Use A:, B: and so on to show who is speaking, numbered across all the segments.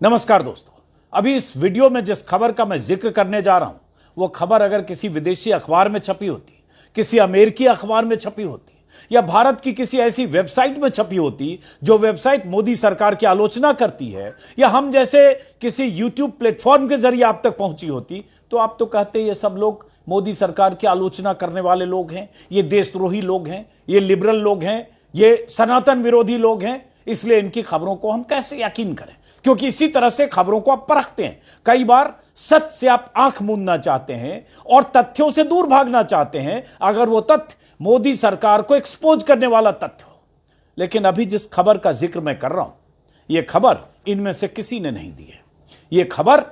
A: नमस्कार दोस्तों, अभी इस वीडियो में जिस खबर का मैं जिक्र करने जा रहा हूं वो खबर अगर किसी विदेशी अखबार में छपी होती, किसी अमेरिकी अखबार में छपी होती या भारत की किसी ऐसी वेबसाइट में छपी होती जो वेबसाइट मोदी सरकार की आलोचना करती है, या हम जैसे किसी यूट्यूब प्लेटफॉर्म के जरिए आप तक पहुंची होती, तो आप तो कहते ये सब लोग मोदी सरकार की आलोचना करने वाले लोग हैं, ये देशद्रोही लोग हैं, ये लिबरल लोग हैं, ये सनातन विरोधी लोग हैं, इसलिए इनकी खबरों को हम कैसे यकीन करें। क्योंकि इसी तरह से खबरों को आप परखते हैं। कई बार सच से आप आंख मूंदना चाहते हैं और तथ्यों से दूर भागना चाहते हैं, अगर वो तथ्य मोदी सरकार को एक्सपोज करने वाला तथ्य हो। लेकिन अभी जिस खबर का जिक्र मैं कर रहा हूं, यह खबर इनमें से किसी ने नहीं दी है। यह खबर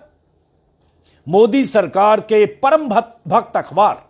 A: मोदी सरकार के परम भक्त अखबार,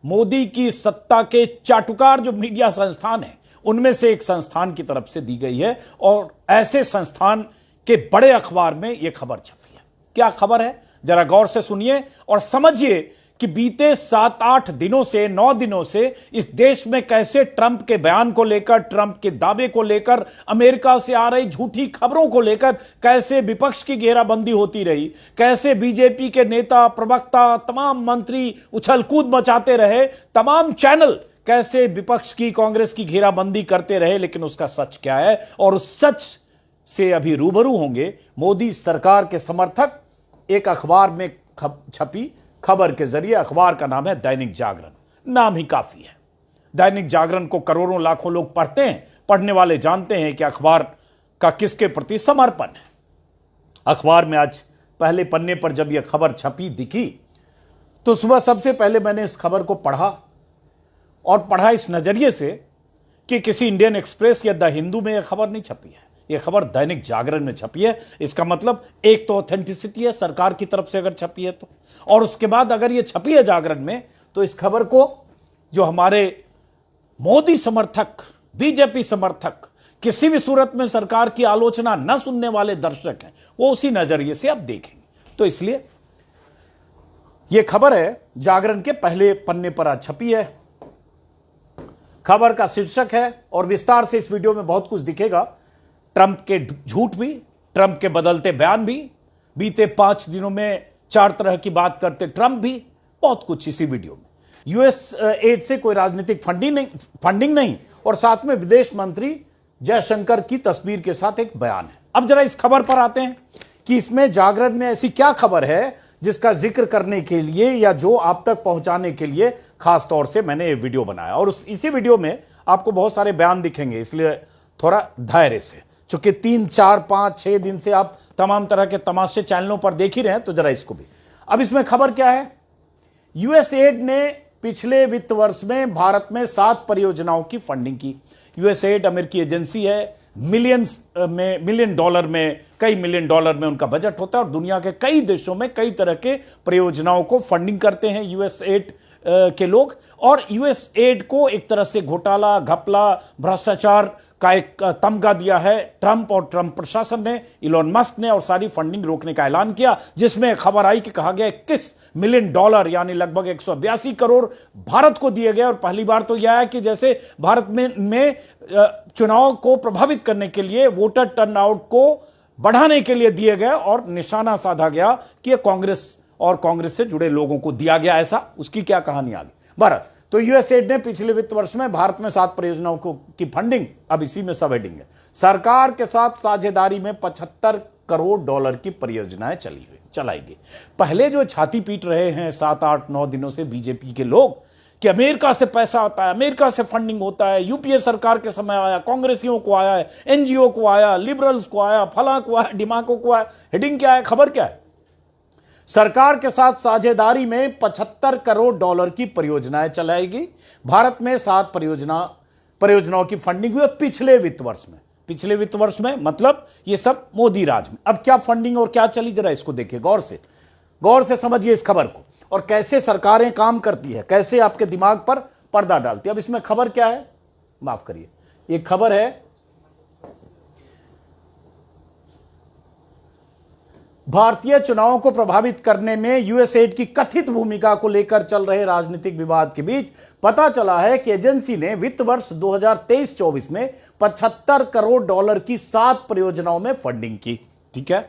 A: मोदी की सत्ता के चाटुकार जो मीडिया संस्थान है, उनमें से एक संस्थान की तरफ से दी गई है। और ऐसे संस्थान के बड़े अखबार में यह खबर छपी है। क्या खबर है, जरा गौर से सुनिए और समझिए कि बीते 7-8 दिनों से 9 दिनों से इस देश में कैसे ट्रंप के बयान को लेकर, ट्रंप के दावे को लेकर, अमेरिका से आ रही झूठी खबरों को लेकर कैसे विपक्ष की घेराबंदी होती रही, कैसे बीजेपी के नेता, प्रवक्ता, तमाम मंत्री उछलकूद मचाते रहे, तमाम चैनल कैसे विपक्ष की, कांग्रेस की घेराबंदी करते रहे। लेकिन उसका सच क्या है, और उस सच से अभी रूबरू होंगे मोदी सरकार के समर्थक एक अखबार में छपी खबर के जरिए। अखबार का नाम है दैनिक जागरण। नाम ही काफी है। दैनिक जागरण को करोड़ों लाखों लोग पढ़ते हैं। पढ़ने वाले जानते हैं कि अखबार का किसके प्रति समर्पण है। अखबार में आज पहले पन्ने पर जब यह खबर छपी दिखी तो सुबह सबसे पहले मैंने इस खबर को पढ़ा, और पढ़ा इस नजरिए से कि किसी इंडियन एक्सप्रेस या द हिंदू में यह खबर नहीं छपी है, यह खबर दैनिक जागरण में छपी है। इसका मतलब एक तो ऑथेंटिसिटी है सरकार की तरफ से अगर छपी है तो, और उसके बाद अगर यह छपी है जागरण में, तो इस खबर को जो हमारे मोदी समर्थक, बीजेपी समर्थक, किसी भी सूरत में सरकार की आलोचना न सुनने वाले दर्शक हैं, वो उसी नजरिए से अब देखेंगे। तो इसलिए यह खबर है जागरण के पहले पन्ने पर आज छपी है। खबर का शीर्षक है, और विस्तार से इस वीडियो में बहुत कुछ दिखेगा, ट्रंप के झूठ भी, ट्रंप के बदलते बयान भी, बीते 5 दिनों में 4 तरह की बात करते ट्रंप भी, बहुत कुछ इसी वीडियो में। यूएस एड से कोई राजनीतिक फंडिंग नहीं, और साथ में विदेश मंत्री जयशंकर की तस्वीर के साथ एक बयान है। अब जरा इस खबर पर आते हैं कि इसमें जागरण में ऐसी क्या खबर है जिसका जिक्र करने के लिए या जो आप तक पहुंचाने के लिए खास तौर से मैंने ये वीडियो बनाया। और इसी वीडियो में आपको बहुत सारे बयान दिखेंगे, इसलिए थोड़ा धैर्य से, चूंकि 3, 4, 5, 6 दिन से आप तमाम तरह के तमाशे चैनलों पर देख ही रहे हैं, तो जरा इसको भी। अब इसमें खबर क्या है, यूएसएड ने पिछले वित्त वर्ष में भारत में 7 परियोजनाओं की फंडिंग की। यूएसएड अमेरिकी एजेंसी है, मिलियन डॉलर में, कई मिलियन डॉलर में उनका बजट होता है, और दुनिया के कई देशों में कई तरह के परियोजनाओं को फंडिंग करते हैं यूएसएड के लोग। और यूएसएड को एक तरह से घोटाला, घपला, भ्रष्टाचार का एक तमगा दिया है ट्रंप और ट्रंप प्रशासन ने, इलॉन मस्क ने, और सारी फंडिंग रोकने का ऐलान किया, जिसमें खबर आई कि कहा गया 21 मिलियन डॉलर यानी लगभग 182 करोड़ भारत को दिए गए। और पहली बार तो यह है कि जैसे भारत में चुनाव को प्रभावित करने के लिए, वोटर टर्नआउट को बढ़ाने के लिए दिए गए, और निशाना साधा गया कि यह कांग्रेस और कांग्रेस से जुड़े लोगों को दिया गया। ऐसा उसकी क्या कहानी आगे भारत। तो यूएसएड ने पिछले वित्त वर्ष में भारत में 7 परियोजनाओं की फंडिंग, अब इसी में सब हेडिंग है, सरकार के साथ साझेदारी में 75 करोड़ डॉलर की परियोजनाएं चलाई गई। पहले जो छाती पीट रहे हैं 7, 8, 9 दिनों से बीजेपी के लोग कि अमेरिका से पैसा आता है, अमेरिका से फंडिंग होता है, यूपीए सरकार के समय आया, कांग्रेसियों को आया है, एनजीओ को आया, लिबरल्स को आया, फला को आया, डिमाको को आया, हेडिंग क्या है, खबर क्या है, सरकार के साथ साझेदारी में 75 करोड़ डॉलर की परियोजनाएं चलाएगी। भारत में 7 परियोजनाओं की फंडिंग हुई पिछले वित्त वर्ष में। पिछले वित्त वर्ष में मतलब ये सब मोदी राज में। अब क्या फंडिंग और क्या चली, जरा इसको देखिए गौर से समझिए इस खबर को, और कैसे सरकारें काम करती है, कैसे आपके दिमाग पर पर्दा डालती है। अब इसमें खबर क्या है, माफ करिए, ये खबर है भारतीय चुनावों को प्रभावित करने में यूएसएड की कथित भूमिका को लेकर चल रहे राजनीतिक विवाद के बीच पता चला है कि एजेंसी ने वित्त वर्ष 2023-24 में 75 करोड़ डॉलर की 7 परियोजनाओं में फंडिंग की। ठीक है,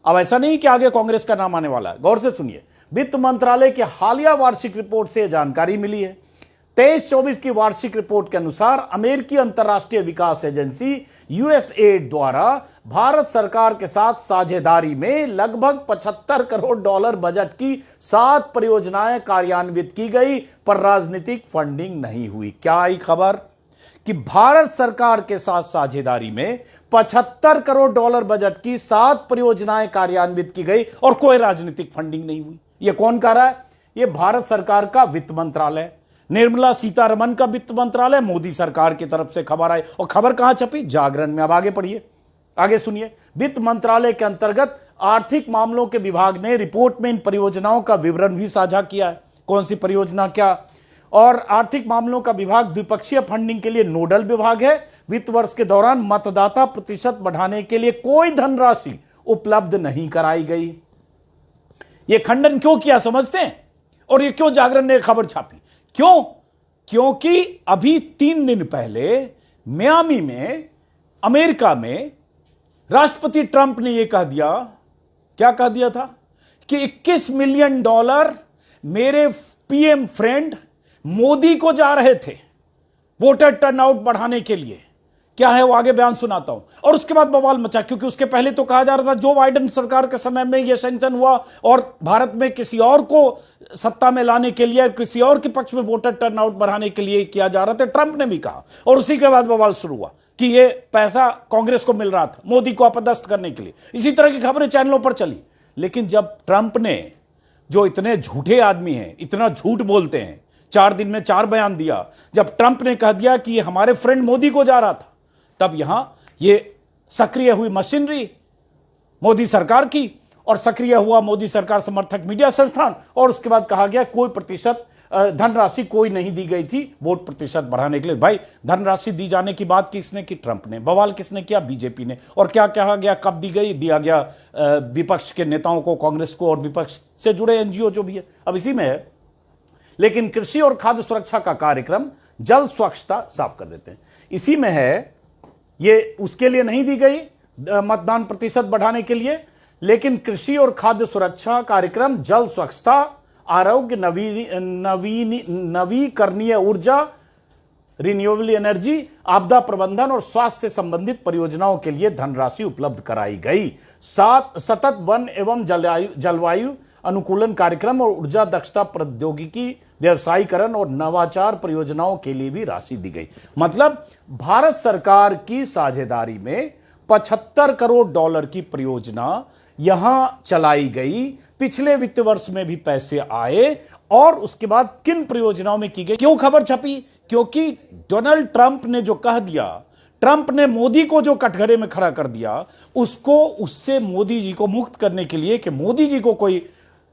A: अब ऐसा नहीं कि आगे कांग्रेस का नाम आने वाला है, गौर से सुनिए। वित्त मंत्रालय की हालिया वार्षिक रिपोर्ट से जानकारी मिली है। 23-24 की वार्षिक रिपोर्ट के अनुसार अमेरिकी अंतरराष्ट्रीय विकास एजेंसी यूएसएड द्वारा भारत सरकार के साथ साझेदारी में लगभग $75 करोड़ बजट की 7 परियोजनाएं कार्यान्वित की गई, पर राजनीतिक फंडिंग नहीं हुई। क्या आई खबर कि भारत सरकार के साथ साझेदारी में $75 करोड़ बजट की 7 परियोजनाएं कार्यान्वित की गई और कोई राजनीतिक फंडिंग नहीं हुई। यह कौन कह रहा है? यह भारत सरकार का वित्त मंत्रालय, निर्मला सीतारमण का वित्त मंत्रालय, मोदी सरकार की तरफ से खबर आई। और खबर कहां छपी? जागरण में। अब आगे पढ़िए, आगे सुनिए। वित्त मंत्रालय के अंतर्गत आर्थिक मामलों के विभाग ने रिपोर्ट में इन परियोजनाओं का विवरण भी साझा किया है। कौन सी परियोजना, क्या? और आर्थिक मामलों का विभाग द्विपक्षीय फंडिंग के लिए नोडल विभाग है। वित्त वर्ष के दौरान मतदाता प्रतिशत बढ़ाने के लिए कोई धनराशि उपलब्ध नहीं कराई गई। यह खंडन क्यों किया समझते हैं? और यह क्यों जागरण ने खबर छापी? क्यों? क्योंकि अभी 3 दिन पहले मियामी में, अमेरिका में राष्ट्रपति ट्रंप ने यह कह दिया, क्या कह दिया था कि $21 मिलियन मेरे पीएम फ्रेंड मोदी को जा रहे थे वोटर टर्नआउट बढ़ाने के लिए। क्या है वो आगे बयान सुनाता हूं। और उसके बाद बवाल मचा, क्योंकि उसके पहले तो कहा जा रहा था जो बाइडेन सरकार के समय में यह सैंक्शन हुआ और भारत में किसी और को सत्ता में लाने के लिए, किसी और के पक्ष में वोटर टर्नआउट बढ़ाने के लिए किया जा रहा था। ट्रंप ने भी कहा और उसी के बाद बवाल शुरू हुआ कि यह पैसा कांग्रेस को मिल रहा था मोदी को अपदस्थ करने के लिए। इसी तरह की खबरें चैनलों पर चली। लेकिन जब ट्रंप ने, जो इतने झूठे आदमी हैं, इतना झूठ बोलते हैं, 4 दिन में 4 बयान दिया, जब ट्रंप ने कह दिया कि यह हमारे फ्रेंड मोदी को जा रहा था, तब यहां यह सक्रिय हुई मशीनरी मोदी सरकार की और सक्रिय हुआ मोदी सरकार समर्थक मीडिया संस्थान। और उसके बाद कहा गया कोई प्रतिशत धनराशि कोई नहीं दी गई थी वोट प्रतिशत बढ़ाने के लिए। भाई, धनराशि दी जाने की बात किसने की? ट्रंप ने। बवाल किसने किया? बीजेपी ने। और क्या कहा गया? कब दी गई? दिया गया विपक्ष के नेताओं को, कांग्रेस को और विपक्ष से जुड़े एनजीओ जो भी है। अब इसी में है। लेकिन कृषि और खाद्य सुरक्षा का कार्यक्रम, जल स्वच्छता, साफ कर देते हैं, इसी में है। ये उसके लिए नहीं दी गई मतदान प्रतिशत बढ़ाने के लिए, लेकिन कृषि और खाद्य सुरक्षा कार्यक्रम, जल स्वच्छता, आरोग्य, नवीकरणीय ऊर्जा, रिन्यूएबल एनर्जी, आपदा प्रबंधन और स्वास्थ्य से संबंधित परियोजनाओं के लिए धनराशि उपलब्ध कराई गई। सतत वन एवं जलवायु अनुकूलन कार्यक्रम और ऊर्जा दक्षता प्रौद्योगिकी, व्यवसायीकरण और नवाचार परियोजनाओं के लिए भी राशि दी गई। मतलब भारत सरकार की साझेदारी में $75 करोड़ की परियोजना यहां चलाई गई। पिछले वित्त वर्ष में भी पैसे आए और उसके बाद किन परियोजनाओं में की गई? क्यों खबर छपी? क्योंकि डोनाल्ड ट्रंप ने जो कह दिया, ट्रंप ने मोदी को जो कटघरे में खड़ा कर दिया, उससे मोदी जी को मुक्त करने के लिए कि मोदी जी को कोई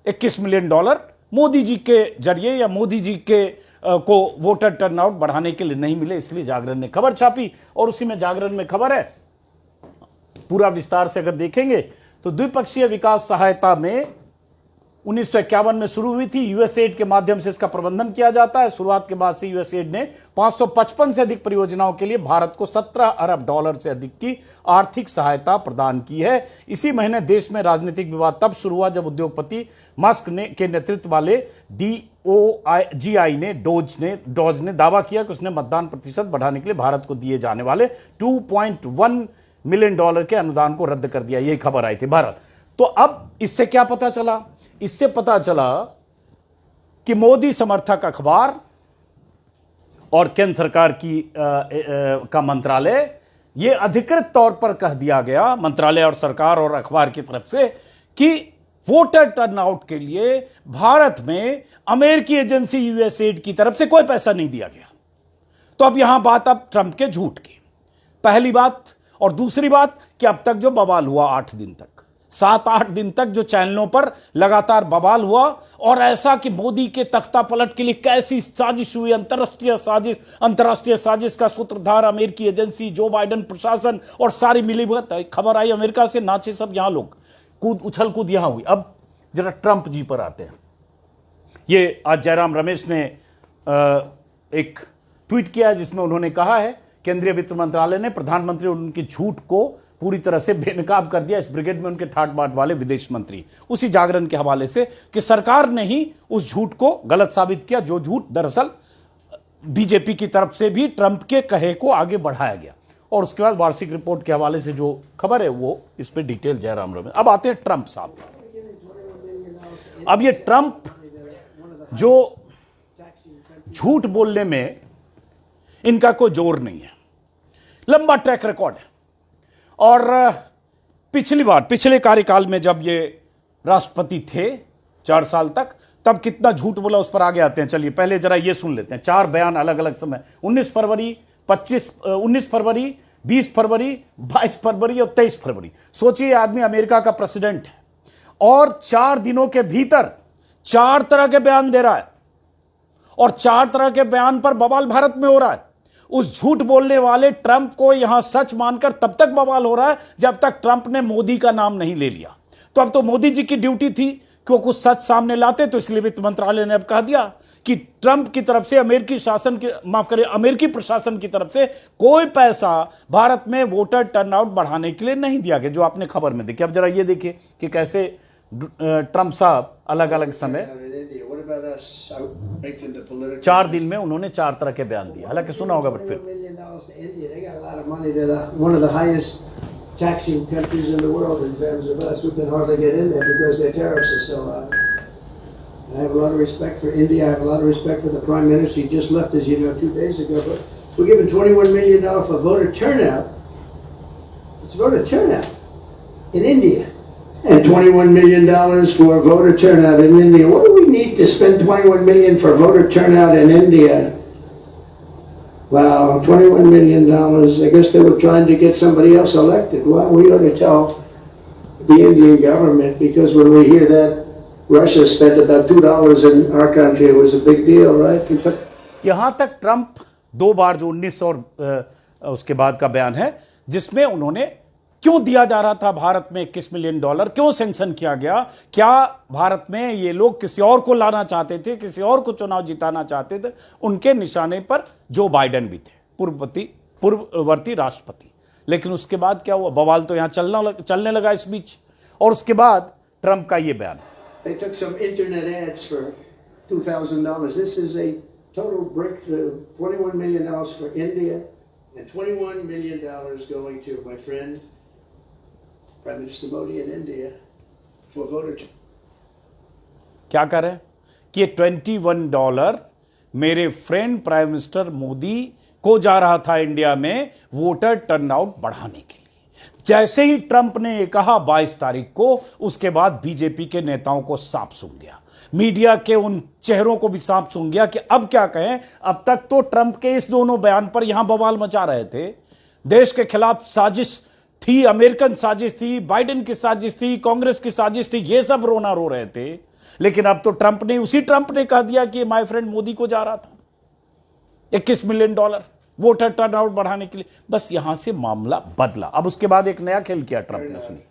A: $21 मिलियन मोदी जी के जरिए या मोदी जी के को वोटर टर्नआउट बढ़ाने के लिए नहीं मिले, इसलिए जागरण ने खबर छापी। और उसी में जागरण में खबर है, पूरा विस्तार से अगर देखेंगे तो द्विपक्षीय विकास सहायता में 1951 में शुरू हुई थी। यूएसएड के माध्यम से इसका प्रबंधन किया जाता है। शुरुआत के बाद से यूएसएड ने 555 से अधिक परियोजनाओं के लिए भारत को $17 अरब से अधिक की आर्थिक सहायता प्रदान की है। इसी महीने देश में राजनीतिक विवाद तब शुरू हुआ जब उद्योगपति मस्क के नेतृत्व वाले डोज ने दावा किया कि उसने मतदान प्रतिशत बढ़ाने के लिए भारत को दिए जाने वाले $2.1 मिलियन के अनुदान को रद्द कर दिया। यही खबर आई थी भारत। तो अब इससे क्या पता चला? इससे पता चला कि मोदी समर्थक अखबार और केंद्र सरकार का मंत्रालय, यह अधिकृत तौर पर कह दिया गया, मंत्रालय और सरकार और अखबार की तरफ से, कि वोटर टर्नआउट के लिए भारत में अमेरिकी एजेंसी यूएसएड की तरफ से कोई पैसा नहीं दिया गया। तो अब यहां बात अब ट्रंप के झूठ की, पहली बात। और दूसरी बात कि अब तक जो बवाल हुआ 8 दिन तक, 7-8 दिन तक जो चैनलों पर लगातार बवाल हुआ, और ऐसा कि मोदी के तख्ता पलट के लिए कैसी साजिश हुई, अंतरराष्ट्रीय साजिश का सूत्रधार अमेरिकी एजेंसी, जो बाइडेन प्रशासन और सारी मिलीभगत। खबर आई अमेरिका से, नाचे सब यहां लोग, उछल कूद यहां हुई। अब जरा ट्रंप जी पर आते हैं। ये आज जयराम रमेश ने एक ट्वीट किया जिसमें उन्होंने कहा है केंद्रीय वित्त मंत्रालय ने प्रधानमंत्री और उनकी झूठ को पूरी तरह से बेनकाब कर दिया इस ब्रिगेड में उनके ठाट बाट वाले विदेश मंत्री। उसी जागरण के हवाले से कि सरकार ने ही उस झूठ को गलत साबित किया, जो झूठ दरअसल बीजेपी की तरफ से भी ट्रंप के कहे को आगे बढ़ाया गया। और उसके बाद वार्षिक रिपोर्ट के हवाले से जो खबर है वो इस पे डिटेल जयराम रमेश। अब आते हैं ट्रंप साहब। अब ये ट्रंप जो झूठ बोलने में इनका कोई जोर नहीं है, लंबा ट्रैक रिकॉर्ड है। और पिछले कार्यकाल में जब ये राष्ट्रपति थे 4 साल तक, तब कितना झूठ बोला उस पर आगे आते हैं। चलिए पहले जरा ये सुन लेते हैं 4 बयान अलग अलग समय, 19 फरवरी, 19 फरवरी, 20 फरवरी, 22 फरवरी और 23 फरवरी। सोचिए आदमी अमेरिका का प्रेसिडेंट है और 4 दिनों के भीतर 4 तरह के बयान दे रहा है, और 4 तरह के बयान पर बवाल भारत में हो रहा है। उस झूठ बोलने वाले ट्रंप को यहां सच मानकर तब तक बवाल हो रहा है जब तक ट्रंप ने मोदी का नाम नहीं ले लिया। तो अब तो मोदी जी की ड्यूटी थी कि वो कुछ सच सामने लाते, तो इसलिए वित्त मंत्रालय ने अब कह दिया कि ट्रंप की तरफ से अमेरिकी प्रशासन की तरफ से कोई पैसा भारत में वोटर टर्नआउट बढ़ाने के लिए नहीं दिया गया, जो आपने खबर में देखी। अब जरा ये देखिए कि कैसे ट्रंप साहब अलग अलग समय 4 दिन में उन्होंने 4 तरह के बयान दिए। हालांकि सुना होगा, बट फिर
B: taxing countries in the world in terms of us. We can hardly get in there because their tariffs are so high. I have a lot of respect for India. I have a lot of respect for the Prime Minister. He just left, as you know, 2 days ago. But we're giving $21 million for voter turnout. It's voter turnout in India. And $21 million for voter turnout in India. What do we need to spend $21 million for voter turnout in India? Wow, $21 million. I guess they were trying to get somebody else elected. Well, we ought to tell the Indian government, because when we hear that Russia spent about $2 in our country, it was a big deal, right?
A: यहां तक Trump 2 बार जो 19 और उसके बाद का बयान है, जिसमें उन्होंने क्यों दिया जा रहा था भारत में $21 मिलियन, क्यों सैंक्शन किया गया, क्या भारत में ये लोग किसी और को लाना चाहते थे, किसी और को चुनाव जिताना चाहते थे, उनके निशाने पर जो बाइडेन भी थे, पूर्ववर्ती राष्ट्रपति। लेकिन उसके बाद क्या हुआ, बवाल तो यहां चलने लगा इस बीच। और उसके बाद ट्रंप का ये बयान,
B: They took some internet ads for $2,000. This is a total breakthrough. $21 million for India and $21 million going to my friend Prime Minister Modi in India for voter.
A: क्या कर रहे हैं कि $21 मेरे फ्रेंड प्राइम मिनिस्टर मोदी को जा रहा था इंडिया में वोटर टर्नआउट बढ़ाने के लिए। जैसे ही ट्रंप ने ये कहा 22 तारीख को, उसके बाद बीजेपी के नेताओं को सांप सूंघ गया, मीडिया के उन चेहरों को भी सांप सूंघ गया कि अब क्या कहें। अब तक तो ट्रंप के इस दोनों बयान पर यहां बवाल मचा रहे थे, देश के खिलाफ साजिश थी, अमेरिकन साजिश थी, बाइडेन की साजिश थी, कांग्रेस की साजिश थी, ये सब रोना रो रहे थे। लेकिन अब तो उसी ट्रंप ने कह दिया कि माय फ्रेंड मोदी को जा रहा था $21 मिलियन वोटर टर्नआउट बढ़ाने के लिए। बस यहां से मामला बदला। अब उसके बाद एक नया खेल किया ट्रंप ने, सुनिए।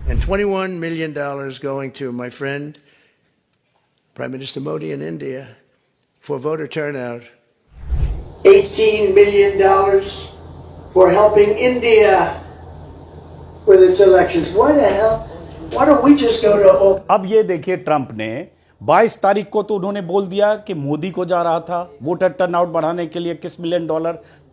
B: And $21 million going to my friend Prime Minister Modi in India for voter turnout. $18 million for helping India with its elections. Why the hell? Why don't we just go to...
A: अब ये देखिए, Trump ने 22 तारीख को तो उन्होंने बोल दिया कि मोदी को जा रहा था वोटर टर्नआउट बढ़ाने के लिए $21 मिलियन।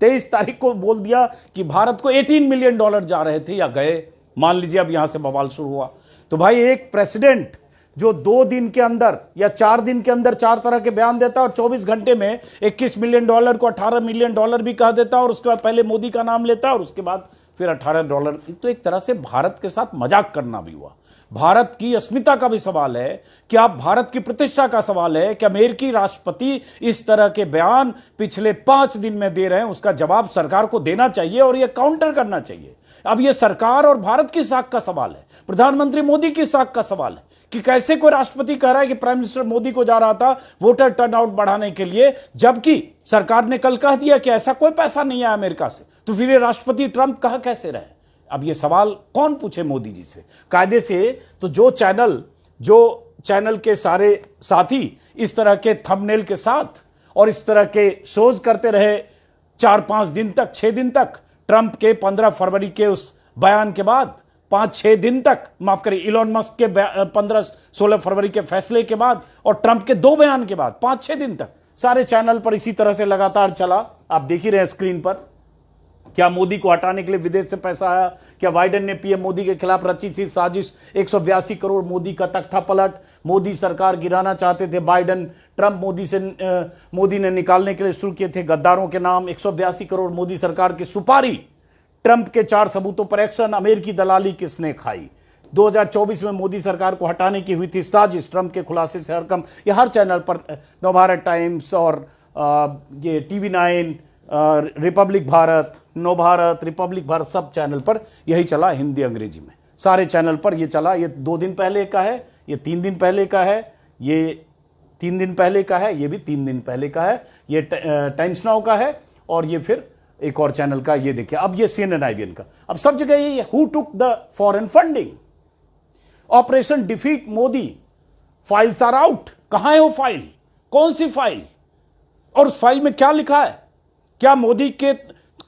A: 23 तारीख को बोल दिया कि भारत को $18 मिलियन जा रहे थे या गए। मान लीजिए अब यहां से बवाल शुरू हुआ। तो भाई, एक प्रेसिडेंट जो 2 दिन के अंदर या 4 दिन के अंदर 4 तरह के बयान देता और 24 घंटे में $21 मिलियन को $18 मिलियन भी कह देता, और उसके बाद पहले मोदी का नाम लेता और उसके बाद फिर $18, तो एक तरह से भारत के साथ मजाक करना भी हुआ। भारत की अस्मिता का भी सवाल है कि आप भारत की प्रतिष्ठा का सवाल है कि अमेरिकी राष्ट्रपति इस तरह के बयान पिछले 5 दिन में दे रहे हैं। उसका जवाब सरकार को देना चाहिए और यह काउंटर करना चाहिए। अब यह सरकार और भारत की साख का सवाल है, प्रधानमंत्री मोदी की साख का सवाल है कि कैसे कोई राष्ट्रपति कह रहा है कि प्राइम मिनिस्टर मोदी को जा रहा था वोटर टर्नआउट बढ़ाने के लिए, जबकि सरकार ने कल कह दिया कि ऐसा कोई पैसा नहीं है अमेरिका से। तो फिर ये राष्ट्रपति ट्रंप कह कैसे रहे? अब ये सवाल कौन पूछे मोदी जी से? कायदे से तो जो चैनल के सारे साथी इस तरह के थंबनेल के साथ और इस तरह के शोज करते रहे 4-5 दिन तक, 6 दिन तक, ट्रंप के 15 फरवरी के उस बयान के बाद 5-6 दिन तक, माफ करिए, इलॉन मस्क के 15-16 फरवरी के फैसले के बाद और ट्रंप के 2 बयान के बाद 5-6 दिन तक सारे चैनल पर इसी तरह से लगातार चला। आप देख ही रहे हैं स्क्रीन पर। क्या मोदी को हटाने के लिए विदेश से पैसा आया? क्या बाइडेन ने पीएम मोदी के खिलाफ रची थी साजिश? 182 करोड़ मोदी का तख्ता पलट, मोदी सरकार गिराना चाहते थे बाइडेन। ट्रंप मोदी ने निकालने के लिए शुरू किए थे गद्दारों के नाम। 182 करोड़ मोदी सरकार की सुपारी। ट्रंप के 4 सबूतों पर एक्शन। अमेरिकी दलाली किसने खाई? 2024 में मोदी सरकार को हटाने की हुई थी साजिश। ट्रंप के खुलासे से हरकम, ये हर चैनल पर, नवभारत टाइम्स और ये TV9, Republic Bharat, Navbharat, Republic Bharat, सब चैनल पर यही चला, हिंदी अंग्रेजी में सारे चैनल पर ये चला। ये 2 दिन पहले का है, ये 3 दिन पहले का है, ये 3 दिन पहले का है, ये भी 3 दिन पहले का है, ये टाइम्स नाउ का है, और ये फिर एक और चैनल का, ये देखिए अब ये CNN IBN का। अब सब जगह ये who took the foreign funding, operation defeat Modi, files are out. कहां है वो फाइल? कौन सी फाइल? और उस फाइल में क्या लिखा है? क्या मोदी के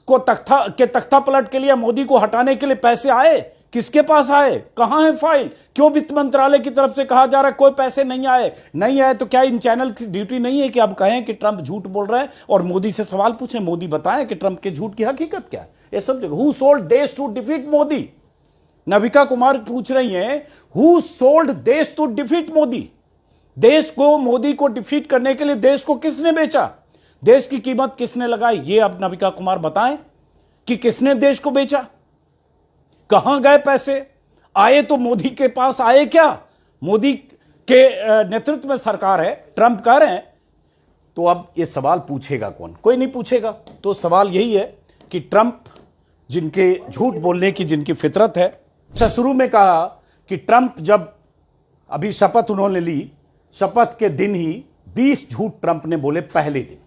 A: तख्ता पलट के लिए, मोदी को हटाने के लिए पैसे आए? किसके पास आए? कहां है फाइल? क्यों वित्त मंत्रालय की तरफ से कहा जा रहा है कोई पैसे नहीं आए? नहीं आए तो क्या इन चैनल की ड्यूटी नहीं है कि अब कहें कि ट्रंप झूठ बोल रहे हैं और मोदी से सवाल पूछें, मोदी बताएं कि ट्रंप के झूठ की हकीकत क्या है? ये सब जगह हु सोल्ड देश टू डिफीट मोदी। नविका कुमार पूछ रही हैं, हु सोल्ड देश टू डिफीट मोदी? देश को, मोदी को डिफीट करने के लिए देश को किसने बेचा? देश की कीमत किसने लगाई? ये अब नविका कुमार बताएं कि किसने देश को बेचा? कहां गए पैसे? आए तो मोदी के पास आए क्या? मोदी के नेतृत्व में सरकार है, ट्रंप कह रहे हैं, तो अब ये सवाल पूछेगा कौन? कोई नहीं पूछेगा। तो सवाल यही है कि ट्रंप, जिनके झूठ बोलने की जिनकी फितरत है, अच्छा शुरू में कहा कि ट्रंप जब अभी शपथ उन्होंने ली, शपथ के दिन ही 20 झूठ ट्रंप ने बोले पहले दिन।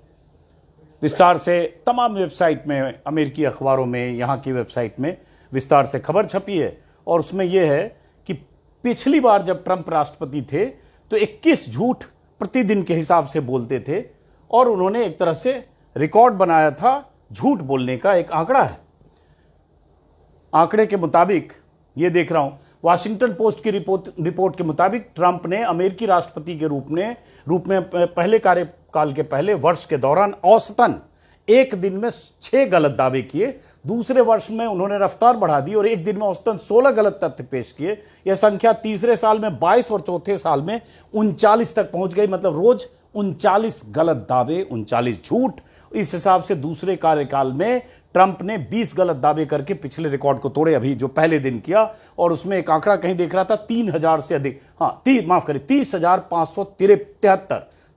A: विस्तार से तमाम वेबसाइट में, अमेरिकी अखबारों में, यहाँ की वेबसाइट में विस्तार से खबर छपी है। और उसमें यह है कि पिछली बार जब ट्रंप राष्ट्रपति थे तो 21 झूठ प्रतिदिन के हिसाब से बोलते थे, और उन्होंने एक तरह से रिकॉर्ड बनाया था झूठ बोलने का। एक आंकड़ा है, आंकड़े के मुताबिक ये देख रहा हूं, वाशिंगटन पोस्ट की रिपोर्ट के मुताबिक ट्रंप ने अमेरिकी राष्ट्रपति के रूप में पहले कार्यकाल के पहले वर्ष के दौरान औसतन एक दिन में 6 गलत दावे किए। दूसरे वर्ष में उन्होंने रफ्तार बढ़ा दी और एक दिन में औसतन 16 गलत तथ्य पेश किए। यह संख्या तीसरे साल में 22 और चौथे साल में 39 तक पहुंच गई। मतलब रोज 39 गलत दावे, 39 झूठ। इस हिसाब से दूसरे कार्यकाल में ट्रंप ने 20 गलत दावे करके पिछले रिकॉर्ड को तोड़े, अभी जो पहले दिन किया। और उसमें एक आंकड़ा कहीं देख रहा था 3000 से अधिक,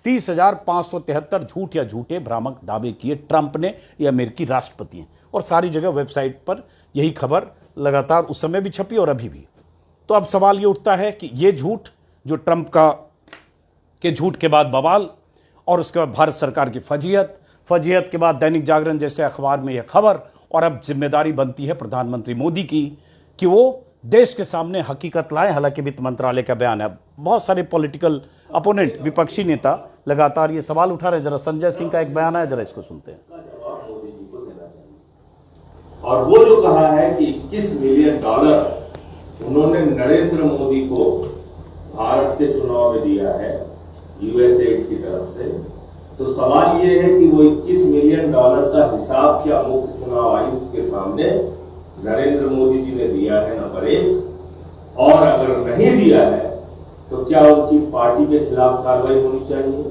A: 30,573 झूठ या झूठे भ्रामक दावे किए ट्रंप ने। ये अमेरिकी राष्ट्रपति हैं और सारी जगह वेबसाइट पर यही खबर लगातार उस समय भी छपी और अभी भी। तो अब सवाल ये उठता है कि ये झूठ जो ट्रंप के झूठ के बाद बवाल, और उसके बाद भारत सरकार की फजीहत के बाद दैनिक जागरण जैसे अखबार में यह खबर, और अब जिम्मेदारी बनती है प्रधानमंत्री मोदी की कि वो देश के सामने हकीकत लाएं। हालांकि वित्त मंत्रालय का बयान है, बहुत सारे पॉलिटिकल अपोनेंट, विपक्षी नेता लगातार ये सवाल उठा रहे हैं। जरा संजय सिंह का एक बयान है, जरा इसको सुनते हैं।
C: और वो जो कहा है कि $21 मिलियन उन्होंने नरेंद्र मोदी को भारत के चुनाव में दिया है यूएसएड की तरफ से, तो सवाल ये है कि वो $21 मिलियन का हिसाब क्या मुख्य चुनाव आयुक्त के सामने नरेंद्र मोदी जी ने दिया है? नंबर 1। और अगर नहीं दिया है तो क्या उनकी पार्टी के खिलाफ कार्रवाई होनी चाहिए,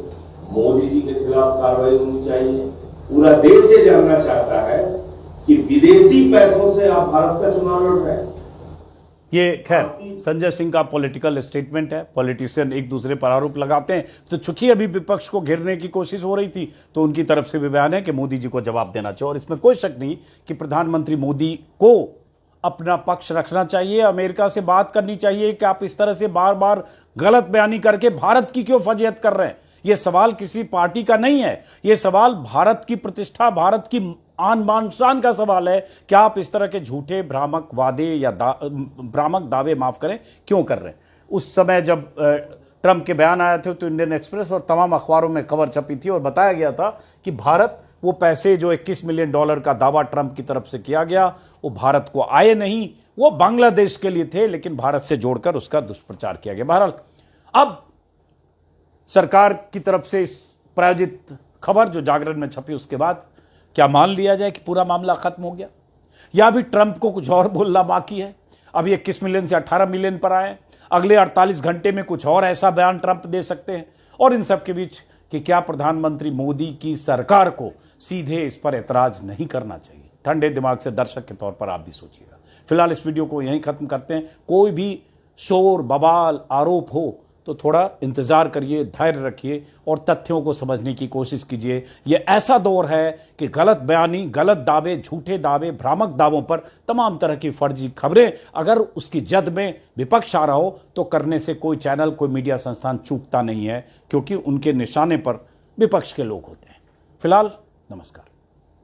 C: मोदी जी के खिलाफ कार्रवाई होनी चाहिए? पूरा देश ये जानना चाहता है कि विदेशी पैसों से आप भारत का चुनाव लड़ रहे हैं।
A: ये खैर संजय सिंह का पॉलिटिकल स्टेटमेंट है। पॉलिटिशियन एक दूसरे पर आरोप लगाते हैं, तो चूंकि अभी विपक्ष को घेरने की कोशिश हो रही थी तो उनकी तरफ से भी बयान है कि मोदी जी को जवाब देना चाहिए। और इसमें कोई शक नहीं कि प्रधानमंत्री मोदी को अपना पक्ष रखना चाहिए, अमेरिका से बात करनी चाहिए कि आप इस तरह से बार बार गलत बयानी करके भारत की क्यों फजीहत कर रहे हैं। यह सवाल किसी पार्टी का नहीं है, यह सवाल भारत की प्रतिष्ठा, भारत की आन बान शान का सवाल है। क्या आप इस तरह के झूठे भ्रामक वादे या भ्रामक दावे माफ करें क्यों कर रहे हैं? उस समय जब ट्रंप के बयान आए थे तो इंडियन एक्सप्रेस और तमाम अखबारों में खबर छपी थी और बताया गया था कि भारत, वो पैसे जो $21 मिलियन का दावा ट्रंप की तरफ से किया गया वो भारत को आए नहीं, वो बांग्लादेश के लिए थे, लेकिन भारत से जोड़कर उसका दुष्प्रचार किया गया। बहरहाल अब सरकार की तरफ से इस प्रायोजित खबर जो जागरण में छपी, उसके बाद क्या मान लिया जाए कि पूरा मामला खत्म हो गया, या अभी ट्रंप को कुछ और बोलना बाकी है? अभी 21 मिलियन से 18 मिलियन पर आए, अगले 48 घंटे में कुछ और ऐसा बयान ट्रंप दे सकते हैं। और इन सब के बीच कि क्या प्रधानमंत्री मोदी की सरकार को सीधे इस पर एतराज नहीं करना चाहिए? ठंडे दिमाग से दर्शक के तौर पर आप भी सोचिएगा। फिलहाल इस वीडियो को यहीं खत्म करते हैं। कोई भी शोर बवाल आरोप हो तो थोड़ा इंतजार करिए, धैर्य रखिए और तथ्यों को समझने की कोशिश कीजिए। यह ऐसा दौर है कि गलत बयानी, गलत दावे, झूठे दावे, भ्रामक दावों पर तमाम तरह की फर्जी खबरें अगर उसकी जद में विपक्ष आ रहा हो तो करने से कोई चैनल, कोई मीडिया संस्थान चूकता नहीं है, क्योंकि उनके निशाने पर विपक्ष के लोग होते हैं। फिलहाल नमस्कार।